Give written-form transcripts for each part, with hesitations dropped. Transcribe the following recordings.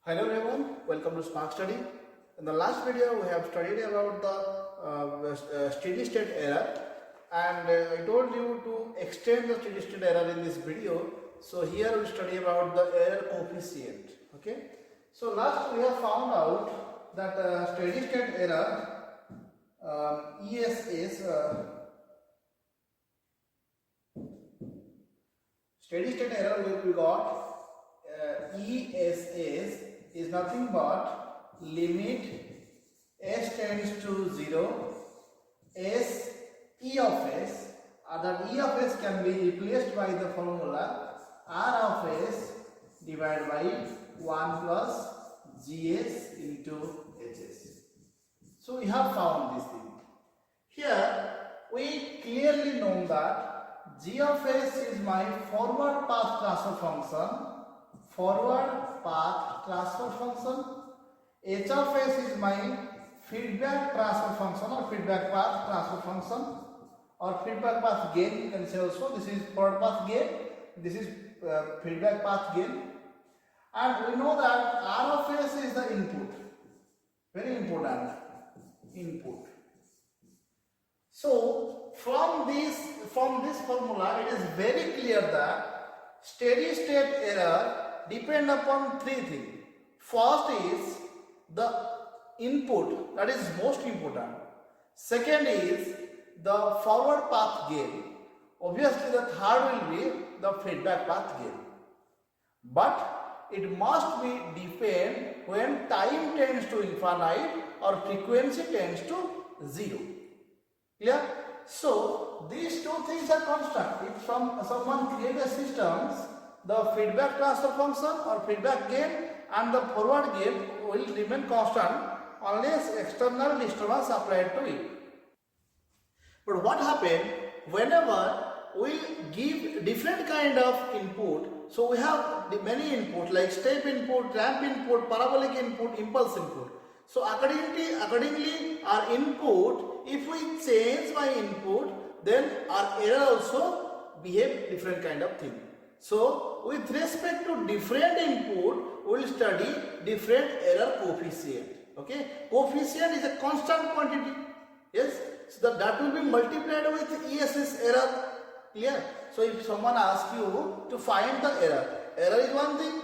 Hello everyone, welcome to Spark Study. In the last video we have studied about the steady state error, and I told you to extend the steady state error in this video. So here we study about the error coefficient. Okay. So last we have found out that steady state error ESS steady state error we got ESS is nothing but limit s tends to 0 s e of s, that e of s can be replaced by the formula r of s divided by 1 plus gs into hs. So we have found this thing. Here we clearly know that g of s is my forward path transfer function, h of s is my feedback transfer function or feedback path transfer function or feedback path gain, you can say also. This is forward path gain, this is feedback path gain, and we know that r of s is the input, very important, input. So from this formula it is very clear that steady state error depend upon three things. First is the input, that is most important. Second is the forward path gain. Obviously the third will be the feedback path gain. But it must be depend when time tends to infinite or frequency tends to 0. Clear? So these two things are constant. If someone creates a system, the feedback transfer function or feedback gain and the forward gain will remain constant unless external disturbance applied to it. But what happens whenever we give different kind of input? So we have many input like step input, ramp input, parabolic input, impulse input. So accordingly our input, if we change my input, then our error also behave different kind of thing. So with respect to different input, we will study different error coefficient. Okay, coefficient is a constant quantity. Yes, so that will be multiplied with ESS error. Clear? So if someone asks you to find the error is one thing,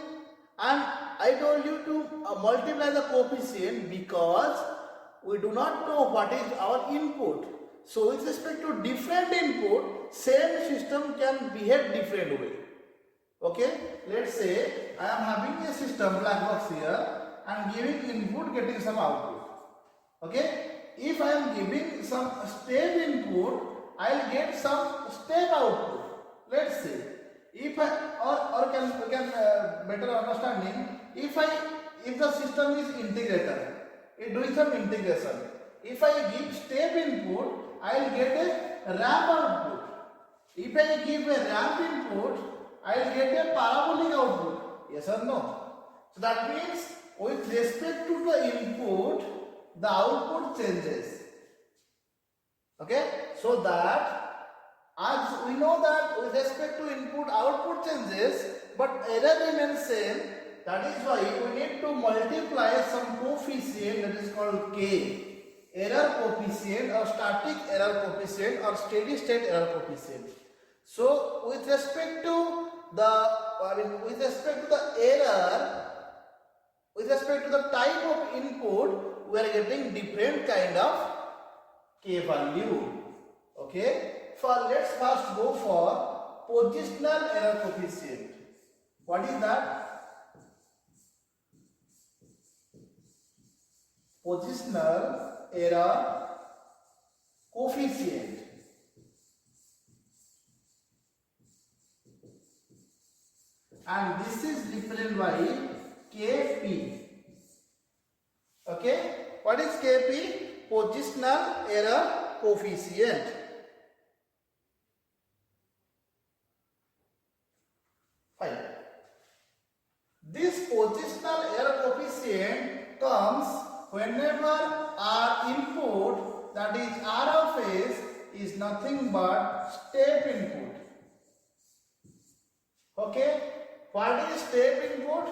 and I told you to multiply the coefficient because we do not know what is our input. So with respect to different input, same system can behave different way. Okay, let's say I am having a system, black box here, and giving input, getting some output. Okay, if I am giving some step input, I will get some step output. Let's say if I or can better understanding, if the system is integrator, it doing some integration. If I give step input, I will get a ramp output. If I give a ramp input, I will get a parabolic output. Yes or no? So that means with respect to the input, the output changes. Okay? So that as we know that with respect to input, output changes, but error remains same. That is why we need to multiply some coefficient, that is called K. Error coefficient or static error coefficient or steady state error coefficient. So with respect to with respect to the error, with respect to the type of input, we are getting different kind of K value. Okay. So let's first go for positional error coefficient. What is that? Positional error coefficient. And this is represented by Kp. Okay, what is Kp? Positional error coefficient. Fine. This positional error coefficient comes whenever our input, that is R of S, is nothing but step input. Okay. What is step input?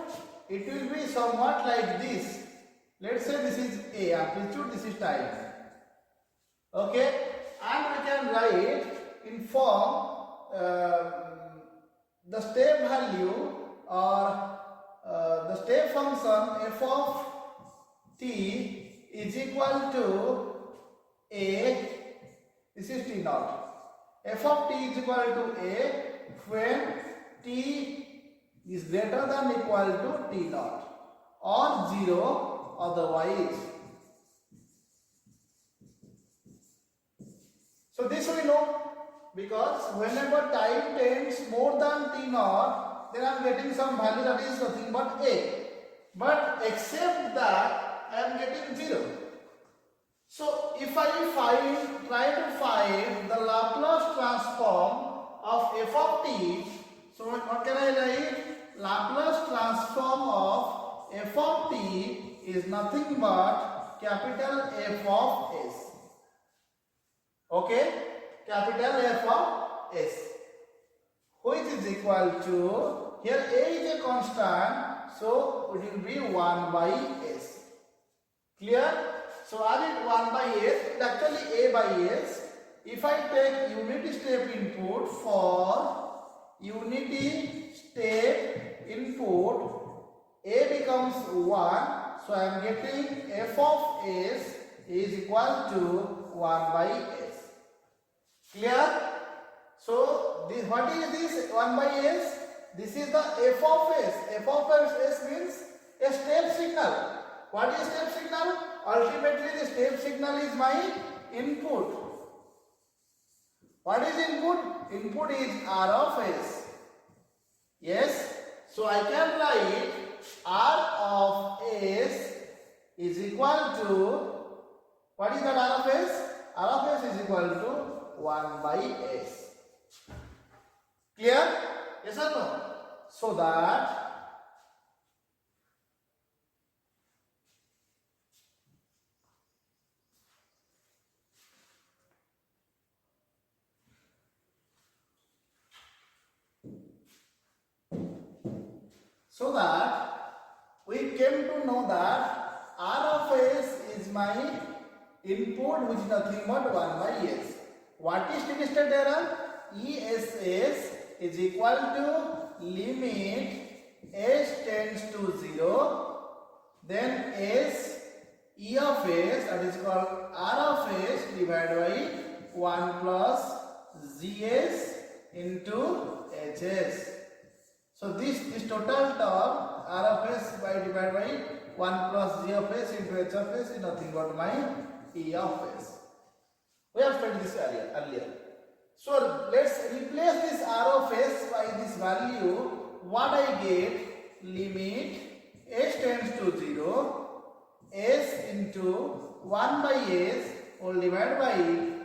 it will be somewhat like this. Let's say this is A amplitude, this is time. Okay, and we can write in form the step value or the step function f of t is equal to A, this is t naught. F of t is equal to A when t is greater than equal to t naught or 0 otherwise. So this we know because whenever time tends more than t naught, then I am getting some value that is nothing but A. But except that I am getting 0. So if I try to find the Laplace transform of f of t, so what can I write? Laplace transform of f of t is nothing but capital F of s. Okay, capital F of s, which is equal to, here A is a constant, so it will be 1 by s. Clear? So as it 1 by s, it actually A by s. If I take unity step input for unity step input, A becomes 1, so I am getting f of s is equal to 1 by s. Clear? So this, what is this 1 by s? This is the f of s. F of s means a step signal. What is step signal? Ultimately the step signal is my input. What is input? Input is r of s. Yes. So I can write r of s is equal to, what is that r of s? R of s is equal to 1 by s. Clear? Yes or no? So that we came to know that r of s is my input, which is nothing but 1 by s. What is steady state error? ESS is equal to limit s tends to 0, then s E of s, that is called r of s divided by 1 plus Gs into Hs. So this total term r of s divided by 1 plus G of s into H of s is nothing but my E of s. We have studied this earlier. So let's replace this r of s by this value. What I get? Limit s tends to 0, s into 1 by s will divide by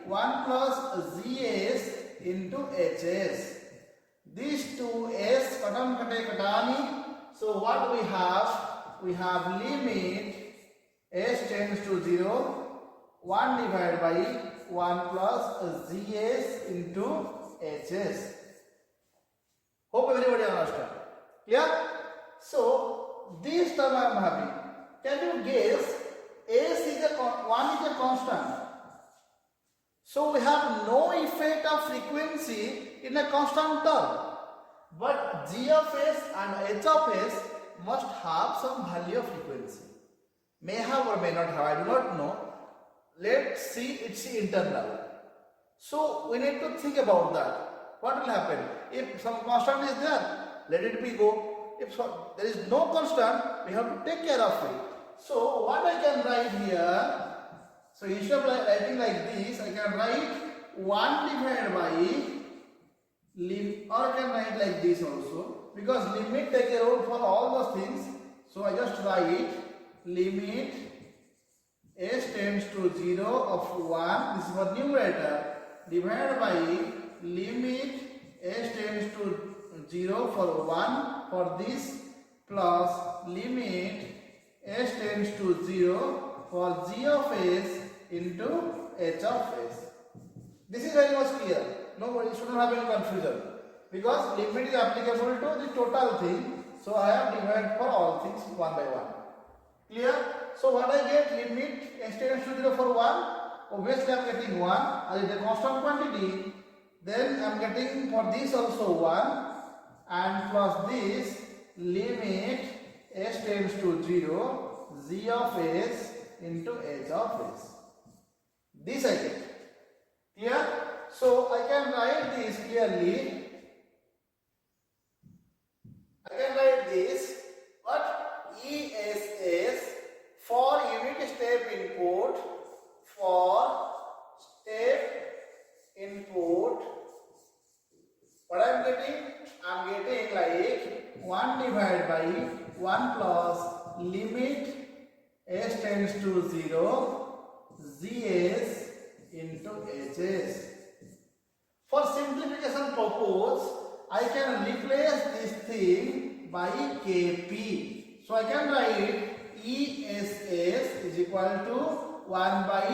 1 plus Gs into Hs. These two s katam kate katani. So what we have? We have limit s tends to 0, 1 divided by 1 plus Gs into Hs. Hope everybody understand. Yeah? So this term I am having. Can you guess? S is a 1 is a constant. So we have no effect of frequency in a constant term. But G of s and H of s must have some value of frequency. May have or may not have, I do not know. Let's see its internal. So we need to think about that. What will happen? If some constant is there, let it be go. If there is no constant, we have to take care of it. So what I can write here, so instead of writing like this, I can write 1 divided by or I can write like this also, because limit take a role for all those things. So I just write limit s tends to 0 of 1, this is for numerator, divided by limit s tends to 0 for 1 for this, plus limit s tends to 0 for G of s into H of s. This is very much clear. Nobody should not have any confusion, because limit is applicable to the total thing. So I have divided for all things one by one. Clear? So what I get, limit s tends to 0 for 1. Obviously I am getting 1 as the constant quantity. Then I am getting for this also 1 and plus this limit s tends to 0 z of s into h of s. This I get. Clear? So I can write this clearly. I can write this, but ESS for unit step input, what I am getting? I am getting like 1 divided by 1 plus limit s tends to 0 zs into hs. For simplification purpose, I can replace this thing by Kp. So I can write ESS is equal to 1 by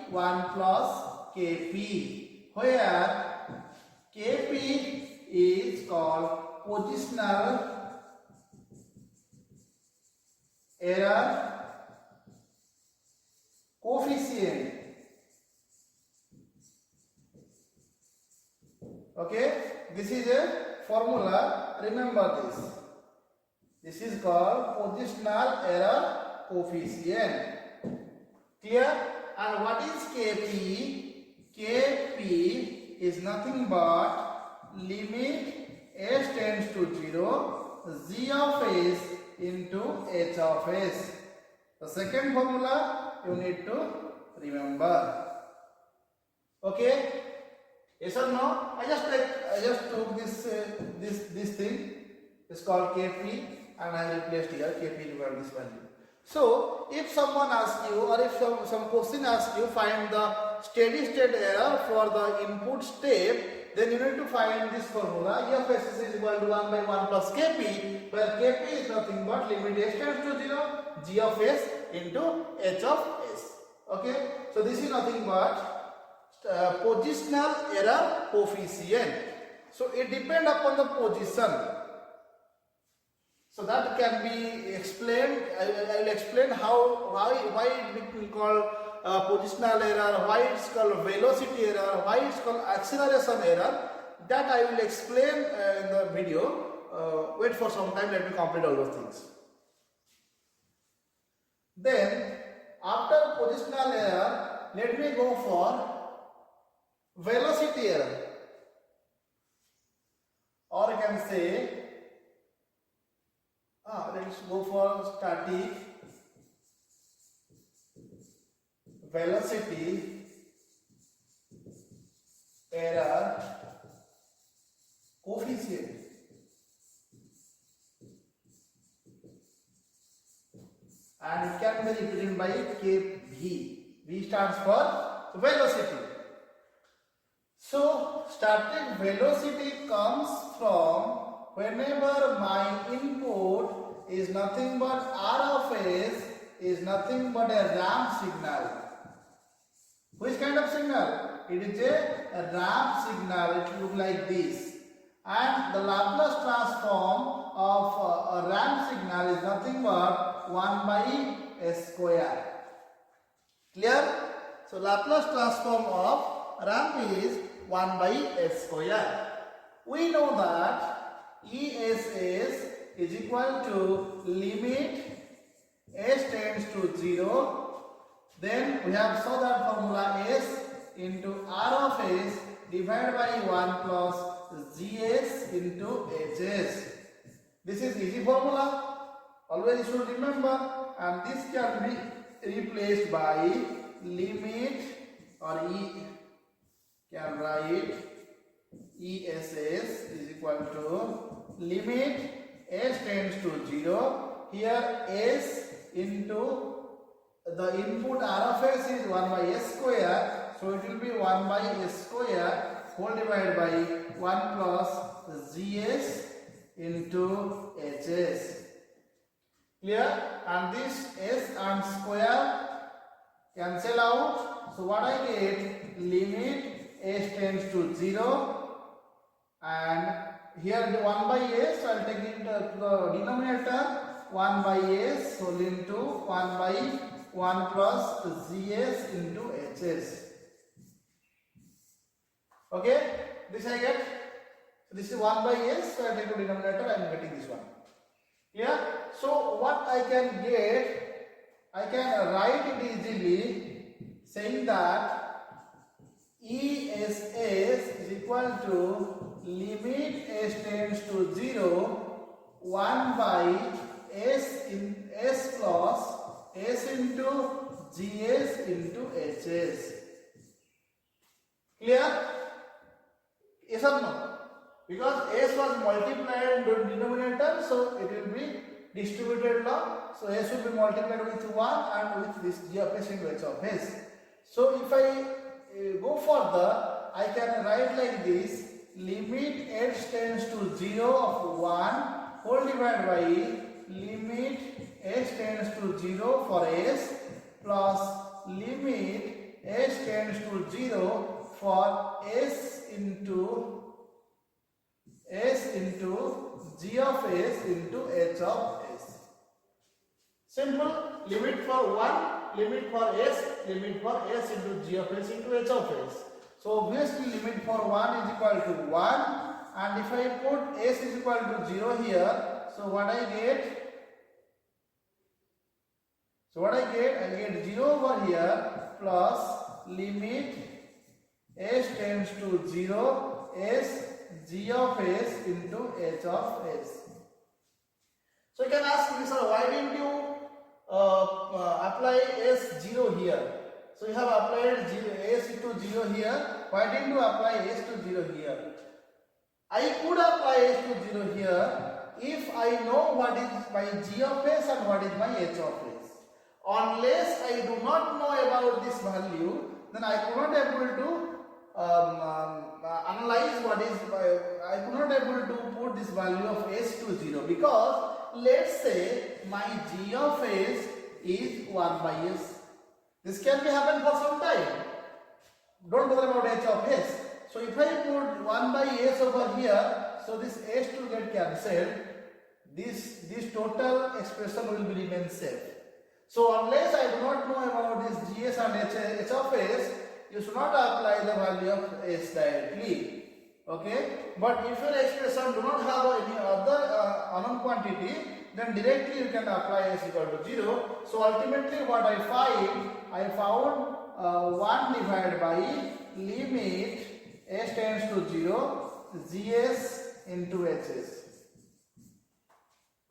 1 plus Kp, where Kp is called positional error coefficient. Okay, this is a formula, remember this. This is called positional error coefficient. Clear? And what is Kp? Kp is nothing but limit s tends to 0 z of s into h of s. The second formula you need to remember. Okay? Yes or no? I just took this thing. It's called Kp and I replaced here Kp equal to this value. So if someone asks you, or if some question asks you, find the steady state error for the input step, then you need to find this formula. E of s is equal to 1 by 1 plus Kp, where Kp is nothing but limit s tends to 0 g of s into h of s. Okay, so this is nothing but positional error coefficient. So it depends upon the position. So that can be explained. I will explain why it will called positional error, why it's called velocity error, why it's called acceleration error. That I will explain in the video. Wait for some time. Let me complete all those things. Then after positional error, let me go for velocity error, or I can say let's go for static velocity error coefficient. And it can be represented by Kv. V stands for velocity. So static velocity comes from whenever my input is nothing but R of s is nothing but a ramp signal. Which kind of signal? It is a ramp signal. It looks like this. And the Laplace transform of a ramp signal is nothing but 1 by s square. Clear? So Laplace transform of ramp is 1 by s square. We know that ESS is equal to limit s tends to 0. Then we have saw that formula s into r of s divided by 1 plus gs into hs. This is easy formula. Always you should remember, and this can be replaced by limit, or can write ESS is equal to limit s tends to 0. Here s into the input r of s is 1 by s square, so it will be 1 by s square whole divided by 1 plus gs into hs. Clear? And this s and square cancel out. So what I get, limit s tends to 0 and here the 1 by s, I will take it to the denominator, 1 by s whole into 1 by 1 plus gs into hs. Okay, this I get. So this is 1 by s, so I take to denominator, I am getting this one. Clear? So what I can get, I can write it easily saying that ESS is equal to limit s tends to 0, 1 by s in s plus s into gs into hs. Clear? Yes or no? Because s was multiplied in denominator, so it will be distributed law. So s will be multiplied with 1 and with this g of s into h of s. So if I go further, I can write like this: limit s tends to 0 of 1 whole divided by limit s tends to 0 for s plus limit s tends to 0 for s into g of s into h of s. Simple. Limit for 1, limit for s, limit for s into g of s into h of s. So obviously limit for 1 is equal to 1, and if I put s is equal to 0 here, so what I get? I get 0 over here plus limit s tends to 0 s g of s into h of s. So you can ask me, sir, why didn't you apply s0 here? So you have applied s to 0 here. Why didn't you apply s to 0 here? I could apply s to 0 here if I know what is my g of s and what is my h of s. Unless I do not know about this value, then I could not able to analyze what is, I could not able to put this value of s to 0, because let's say my g of s is 1 by s. This can be happen for some time. Don't bother about h of s. So if I put 1 by s over here, so this s will get cancelled. This total expression will be remain safe. So unless I do not know about this gs and h of s, you should not apply the value of s directly. Okay, but if your expression do not have any other unknown quantity, then directly you can apply s equal to 0. So ultimately what I found 1 divided by limit s tends to 0 gs into hs.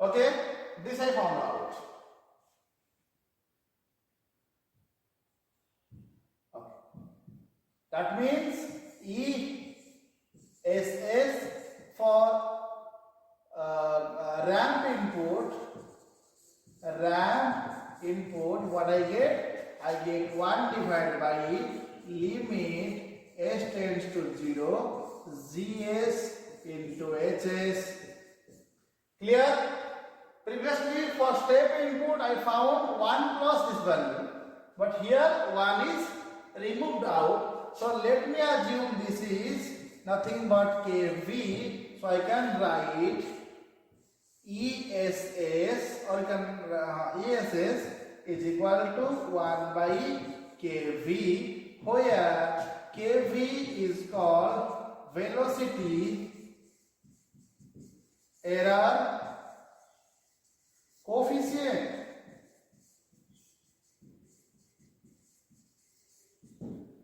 Okay, this I found out. Okay. That means ESS for ramp input, what I get 1 divided by limit s tends to 0 gs into hs. Clear? Previously for step input I found 1 plus this value, but here 1 is removed out. So let me assume this is nothing but kV. So I can write ESS, or you can ESS is equal to 1 by kV, where kV is called velocity error coefficient,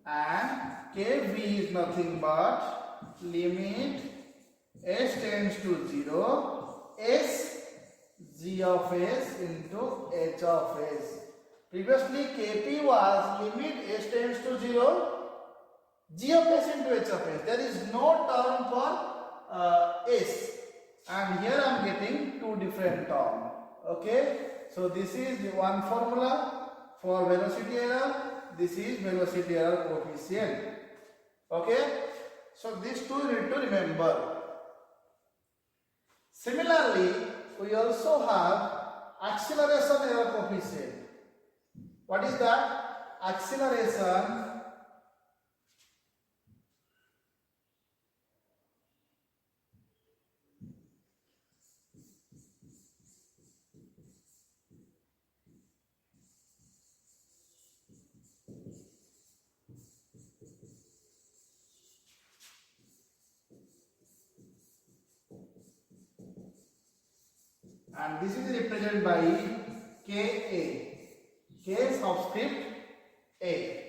and kV is nothing but limit s tends to 0 s g of s into h of s. Previously kp was limit s tends to 0 g of s into h of s. There is no term for s, and here I am getting two different terms. Okay, so this is the one formula for velocity error, this is velocity error coefficient. Okay, so these two you need to remember. Similarly, we also have acceleration error coefficient. What is that? Acceleration and this is represented by KA, K subscript A.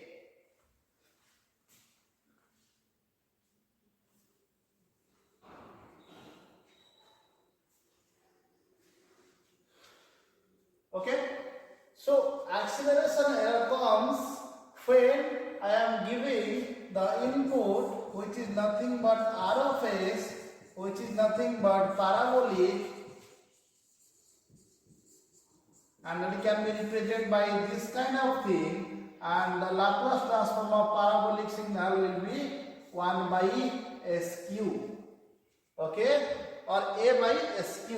Okay, so acceleration error comes when I am giving the input which is nothing but R of S, which is nothing but parabolic, and it can be represented by this kind of thing, and the Laplace transform of parabolic signal will be 1 by SQ, okay, or A by SQ.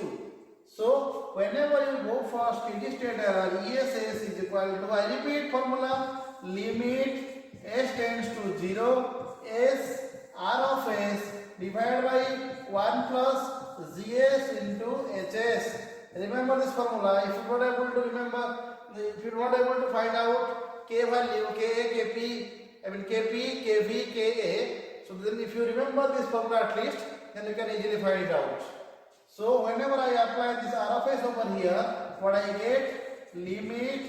So whenever you go for steady state error, ESS is equal to, I repeat formula, limit S tends to 0, S R of S divided by 1 plus GS into HS. Remember this formula. If you are not able to remember, if you are not able to find out K value, KA, KP, KP, KV, KA, so then if you remember this formula at least, then you can easily find it out. So whenever I apply this R of S over here, what I get, limit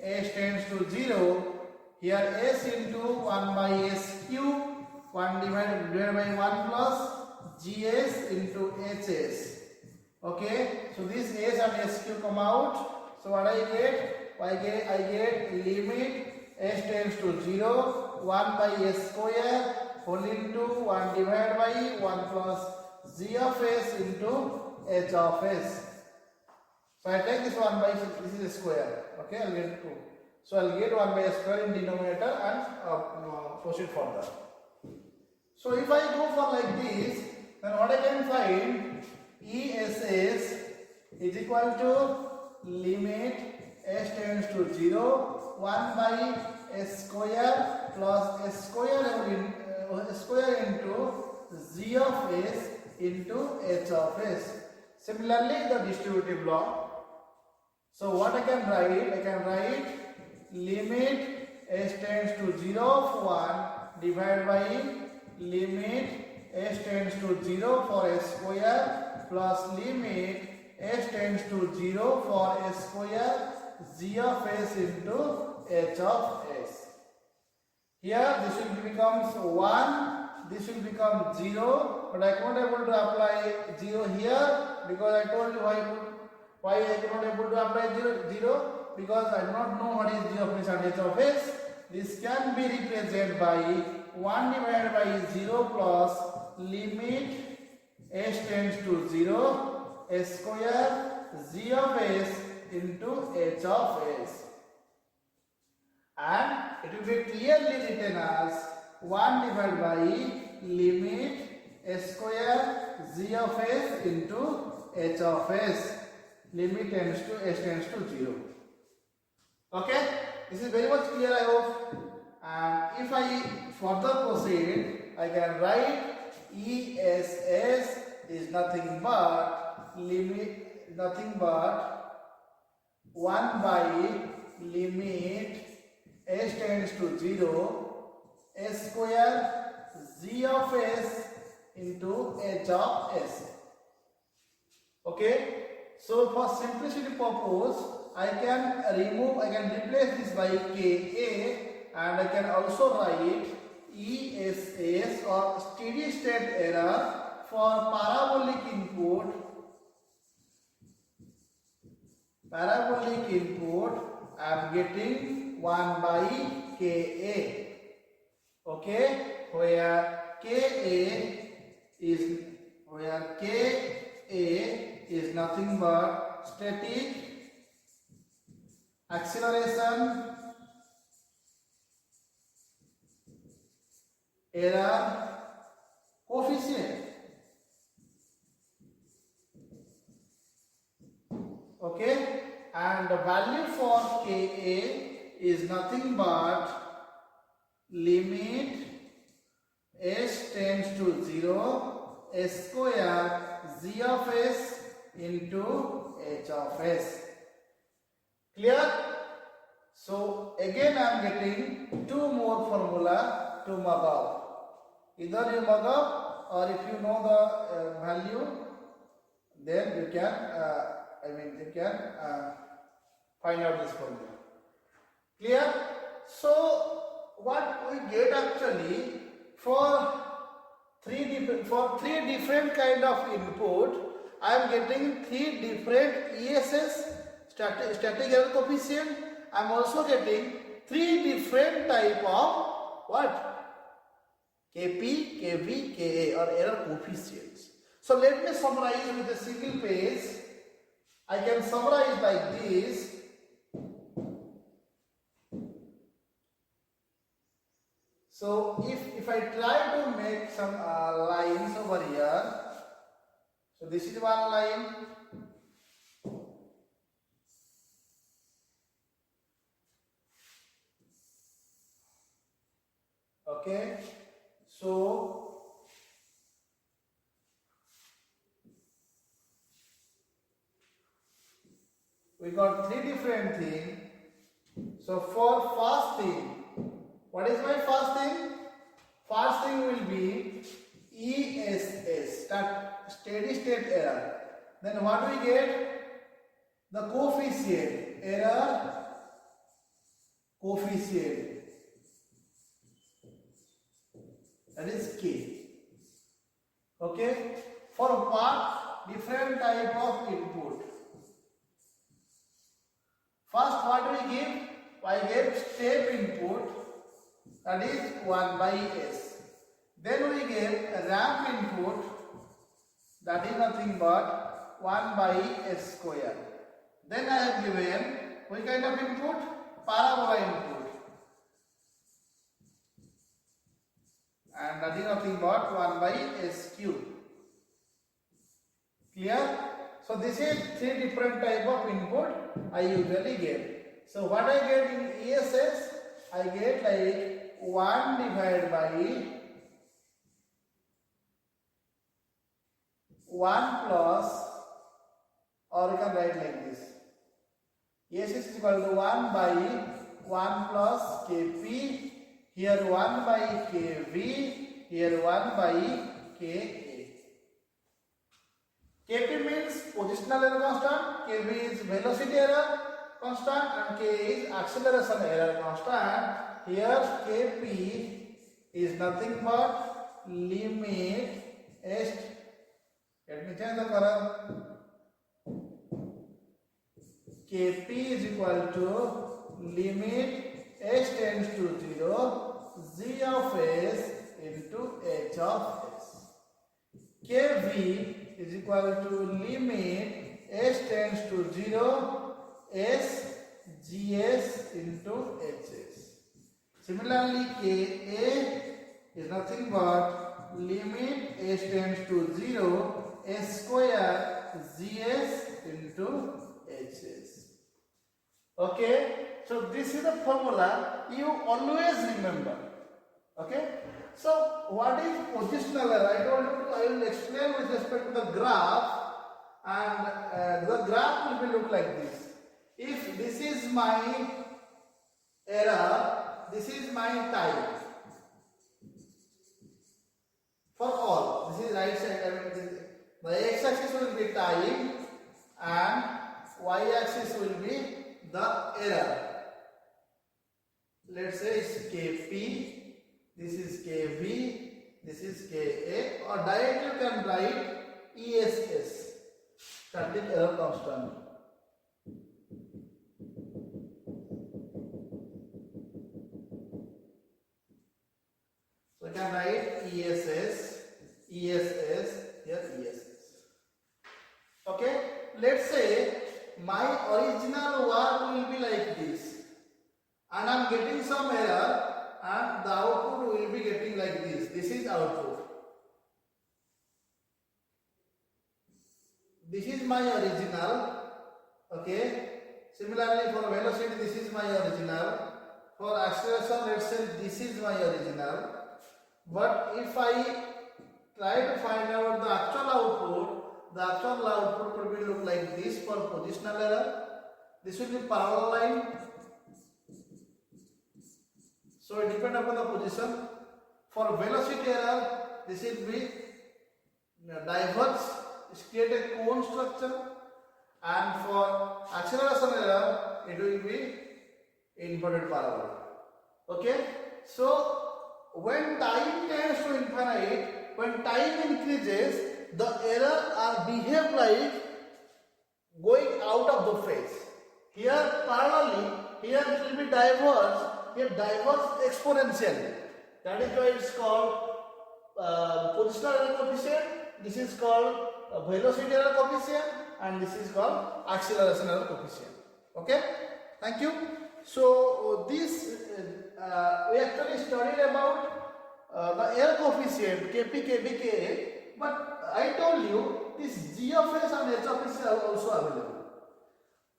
S tends to 0, here S into 1 by SQ, 1 divided by 1 plus GS into HS. Okay, so this S and SQ come out. So what I get? I get limit S tends to 0, 1 by S square whole into 1 divided by 1 plus G of S into H of S. So I take this 1 by, this is a square. Okay, I'll get 2. So I'll get 1 by square in denominator and proceed further. So if I go for like this, then what I can find, ESS is equal to limit S tends to 0, 1 by S square plus S square into G of S into H of S. Similarly, the distributive law. So what I can write limit S tends to 0 of 1 divided by limit S tends to 0 for S square plus limit S tends to 0 for S square G of S into H of S. Here this will becomes 1, this will become 0, but I cannot able to apply 0 here because I told you why I cannot able to apply 0 because I do not know what is G of S and H of S. This can be represented by 1 divided by 0 plus limit S tends to 0 S square G of S into H of S, and it will be clearly written as 1 divided by limit S square G of S into H of S, limit tends to S tends to 0. Okay, this is very much clear, I hope. And if I further proceed, I can write ESS is nothing but 1 by limit S tends to 0 S square G of S into H of S. Okay, so for simplicity purpose, I can replace this by KA, and I can also write ESS or steady state error for parabolic input. I am getting 1 by KA. Okay, where KA is nothing but static acceleration error coefficient. Okay, and the value for KA is nothing but limit S tends to 0 S square G of S into H of S. Clear? So again I am getting 2 more formula to mug up. Either you mug up, or if you know the value, then you can I mean you can find out this formula. Clear? So what we get actually for three different kind of input, I am getting three different ESS, static error coefficient. I am also getting three different type of what? KP, KV, KA or error coefficients. So let me summarize with a single page. I can summarize like this. So if I try to make some lines over here, so this is one line. Okay, so we got three different things. So for first thing, what is my first thing? First thing will be ESS, steady state error. Then what do we get? The coefficient, error coefficient, that is K. Okay, for what? Different type of input. First, what do we give? I get step input, that is 1 by S. Then we get ramp input, that is nothing but 1 by S square. Then I have given which kind of input? Parabola input, and that is nothing but 1 by S cube. Clear? So this is three different type of input I usually get. So what I get in ESS, I get like 1 divided by 1 plus, or you can write like this. ESS is equal to 1 by 1 plus Kp, here 1 by Kv, here 1 by Ka. Kp means positional error constant, Kv is velocity error constant, and K is acceleration error constant. Here Kp is nothing but limit S. Let me change the color. Kp is equal to limit S tends to 0, G of S into H of S. Kv is equal to limit S tends to 0, S Gs into Hs. Similarly, Ka is nothing but limit S tends to 0, S square Gs into Hs. Okay, so this is the formula you always remember. Okay, so what is positional error? I told you I will explain with respect to the graph, and the graph will be look like this. If this is my error, this is my time. For all, this is right side. I mean, the x-axis will be time, and y-axis will be the error. Let's say it's Kp. This is Kv, this is Ka, or directly you can write ESS, static error constant. So you can write ESS, ESS, here ESS. Okay, let's say my original work will be like this, and I am getting some error, and the output will be getting like this. This is output. This is my original. Okay. Similarly, for velocity, this is my original. For acceleration, let's say this is my original. But if I try to find out the actual output will be look like this for positional error. This will be parallel line. So it depends upon the position. For velocity error, this will be diverge, create a cone structure. and for acceleration error it will be inverted parabola. Okay, so when time tends to infinite, when time increases, the error are behave like going out of the phase. Here parallelly, here it will be diverse, here diverse exponentially. That is why it's called positional error coefficient. This is called velocity error coefficient, and this is called acceleration error coefficient. Okay, thank you. So this we actually studied about the error coefficient Kp, Kb, Ka, but I told you this g of s and h of s are also available.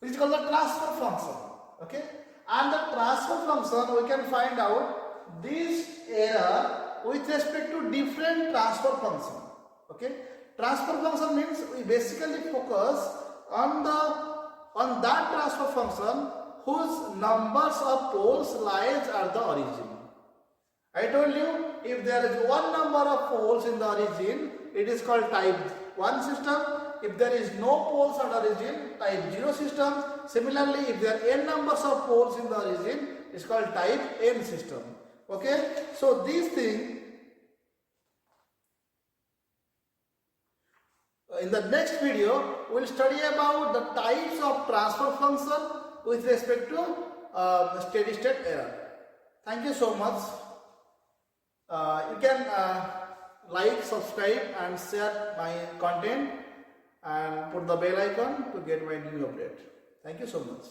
This is called the transfer function. Okay, and the transfer function we can find out this error with respect to different transfer function. Okay, transfer function means we basically focus on that transfer function whose numbers of poles lies at the origin. I told you if there is one number of poles in the origin, it is called type 1 system. If there is no poles at origin, type 0 system. Similarly, if there are n numbers of poles in the origin, it is called type n system. Okay, so these things in the next video we will study about the types of transfer function with respect to steady state error. Thank you so much. You can like, subscribe and share my content and put the bell icon to get my new update. Thank you so much.